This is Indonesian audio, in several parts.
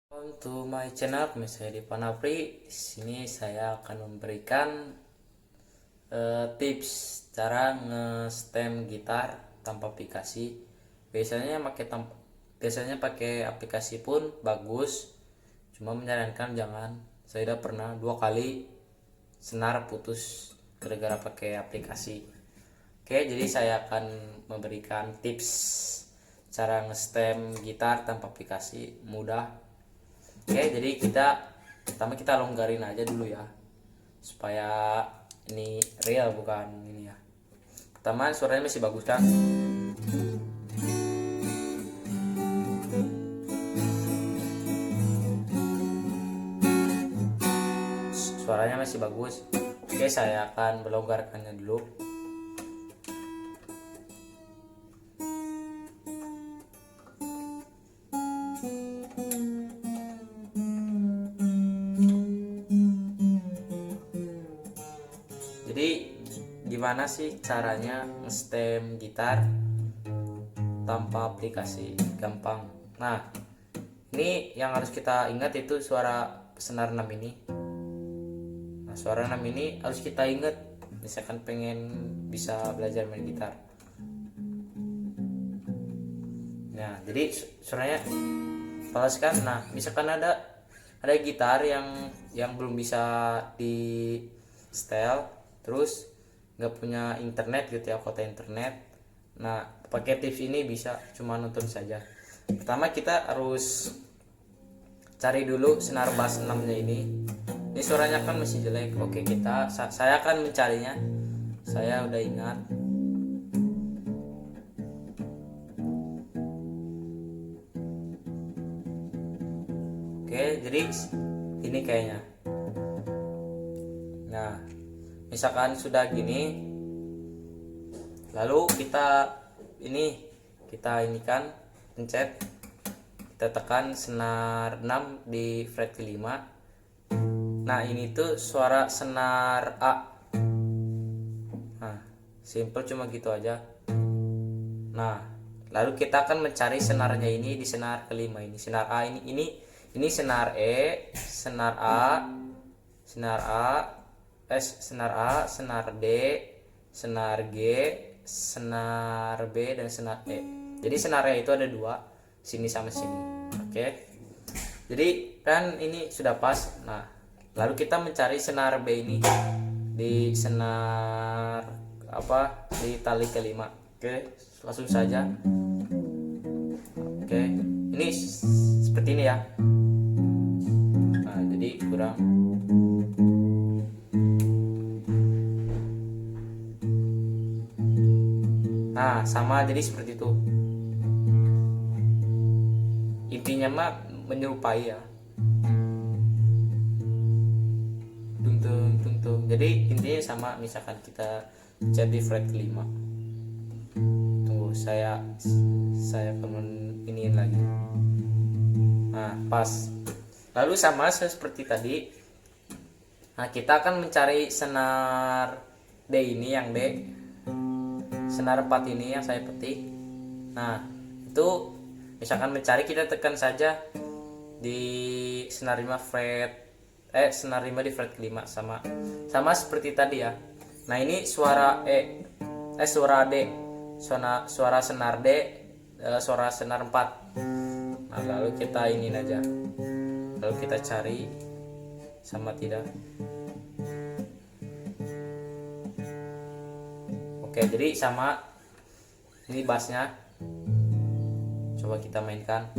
Welcome to my channel, saya di Panapri. Di sini saya akan memberikan tips cara nge-stem gitar tanpa aplikasi. Biasanya pakai aplikasi pun bagus. Cuma menyarankan jangan. Saya udah pernah 2 kali senar putus gara-gara pakai aplikasi. Oke, jadi saya akan memberikan tips cara nge-stem gitar tanpa aplikasi, mudah. Oke, jadi pertama kita longgarin aja dulu ya, supaya ini real bukan ini ya. Pertama suaranya masih bagus kan? Suaranya masih bagus. Oke, saya akan melonggarkannya dulu. Jadi gimana sih caranya nge-stem gitar tanpa aplikasi? Gampang. Nah, ini yang harus kita ingat itu suara senar 6 ini. Nah, suara 6 ini harus kita ingat misalkan pengen bisa belajar main gitar. Nah, jadi suaranya falas kan. Nah, misalkan ada gitar yang belum bisa di setel, terus nggak punya internet gitu ya, kuota internet. Nah, pakai tips ini bisa cuma nonton saja. Pertama kita harus cari dulu senar bass 6 nya ini. Ini suaranya kan masih jelek. Oke, saya akan mencarinya. Saya udah ingat. Oke, jadi ini kayaknya. Nah, misalkan sudah gini, lalu kita inikan, pencet, kita tekan senar 6 di fret kelima. Nah, ini tuh suara senar A. Nah, simple cuma gitu aja. Nah, lalu kita akan mencari senarnya ini di senar kelima ini, senar A ini senar E, senar A, senar A, senar D, senar G, senar B, dan senar E. Jadi senarnya itu ada 2, sini sama sini. Oke. Jadi kan ini sudah pas. Nah, lalu kita mencari senar B ini di senar di tali kelima. Oke, langsung saja. Oke, ini seperti ini ya. Nah, jadi kurang. Nah, sama, jadi seperti itu. Intinya mah menyerupai ya. Tung tung tung tung. Jadi intinya sama, misalkan kita jadi fret kelima. Tunggu, saya iniin lagi. Nah, pas. Lalu sama seperti tadi. Nah, kita akan mencari senar D ini, yang D. Senar 4 ini yang saya petik. Nah, itu misalkan mencari, kita tekan saja di senar 5 senar 5 di fret kelima, sama seperti tadi ya. Nah, ini suara suara D, suara senar D, suara senar 4. Nah, lalu kita ini aja. Lalu kita cari sama tidak. Oke, jadi sama. Ini bassnya. Coba kita mainkan.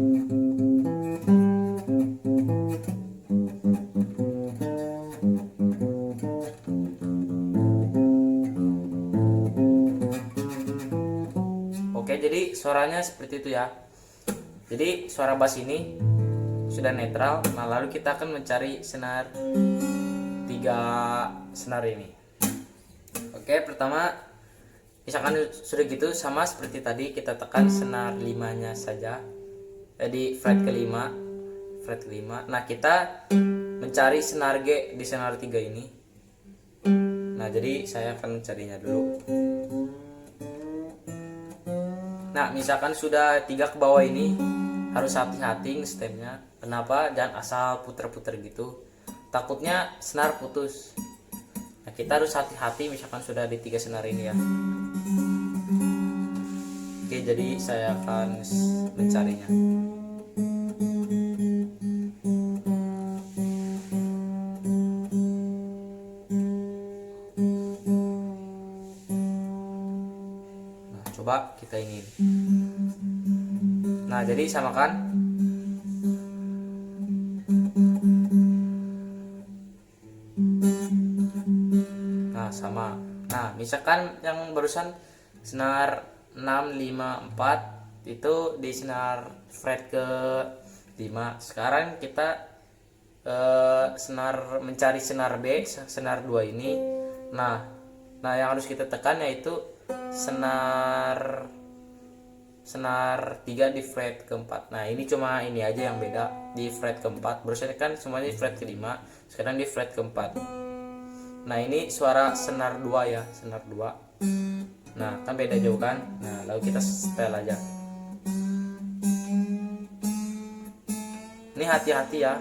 Oke, jadi suaranya seperti itu ya. Jadi suara bass ini sudah netral. Nah, lalu kita akan mencari senar 3 senar ini. Oke, pertama misalkan sudah gitu, sama seperti tadi, kita tekan senar 5 nya saja di fret kelima. Nah, kita mencari senar G di senar 3 ini. Nah, jadi saya akan mencarinya dulu. Nah, misalkan sudah 3 ke bawah ini, harus hati-hati stemnya. Kenapa? Jangan asal puter-puter gitu, takutnya senar putus. Nah, kita harus hati-hati misalkan sudah di 3 senar ini ya. Oke, jadi saya akan mencarinya. Nah, coba kita ini. Nah, jadi samakan. Nah, sama. Nah, misalkan yang barusan senar 6 5 4 itu di senar fret ke 5. Sekarang kita mencari senar D, senar 2 ini. Nah, yang harus kita tekan yaitu senar 3 di fret keempat. Nah, ini cuma ini aja yang beda di fret keempat. Barusan kan semuanya di fret kelima, sekarang di fret keempat. Nah, ini suara senar 2 ya, senar 2. Nah, kan beda jauh kan. Nah, lalu kita setel aja. Ini hati-hati ya.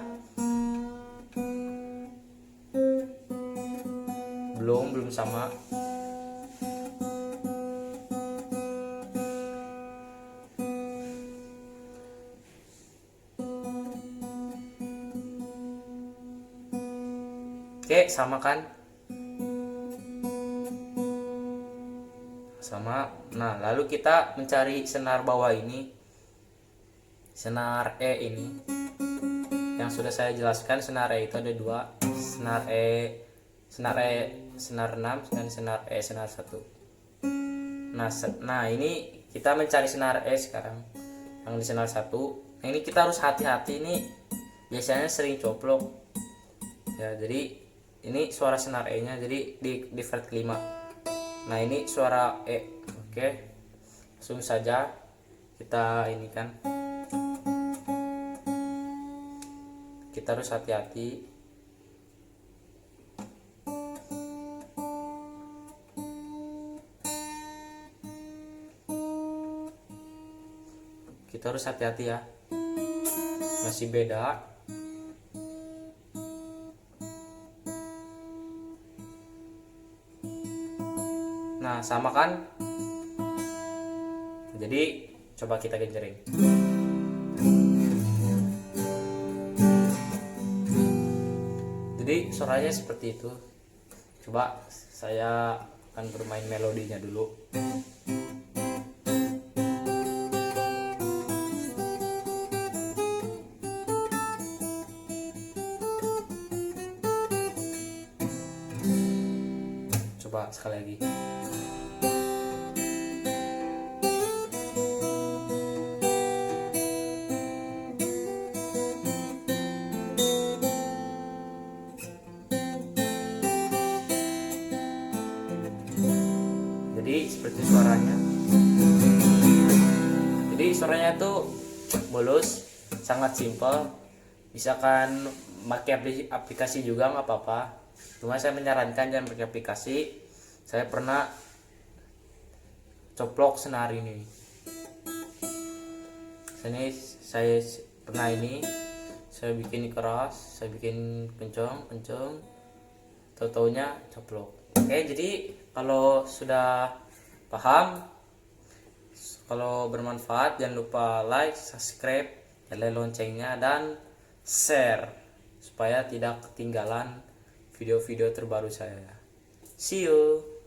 Belum sama. Oke, sama kan? Sama. Nah, lalu kita mencari senar bawah ini, senar E ini. Yang sudah saya jelaskan, senar E itu ada 2, senar E senar 6 dan senar E senar 1. Nah, ini kita mencari senar E sekarang yang di senar 1. Nah, ini kita harus hati-hati, ini biasanya sering coplok ya. Jadi ini suara senar E nya, jadi di fret kelima. Nah, ini suara E. Oke, langsung saja kita ini kan, kita harus hati-hati. Kita harus hati-hati ya, masih beda. Nah, sama kan? Jadi coba kita genjreng. Jadi suaranya seperti itu. Coba saya akan bermain melodinya dulu. Coba sekali lagi. Jadi seperti suaranya. Jadi suaranya itu mulus, sangat simpel. Misalkan pakai aplikasi juga nggak apa-apa. Cuma saya menyarankan jangan pakai aplikasi. Saya pernah coplok senar ini. Saya pernah ini. Saya bikin keras, saya bikin kencang. Tau-taunya coplok. Oke, jadi kalau sudah paham, kalau bermanfaat jangan lupa like, subscribe, nyalain loncengnya, dan share supaya tidak ketinggalan video-video terbaru saya. See you.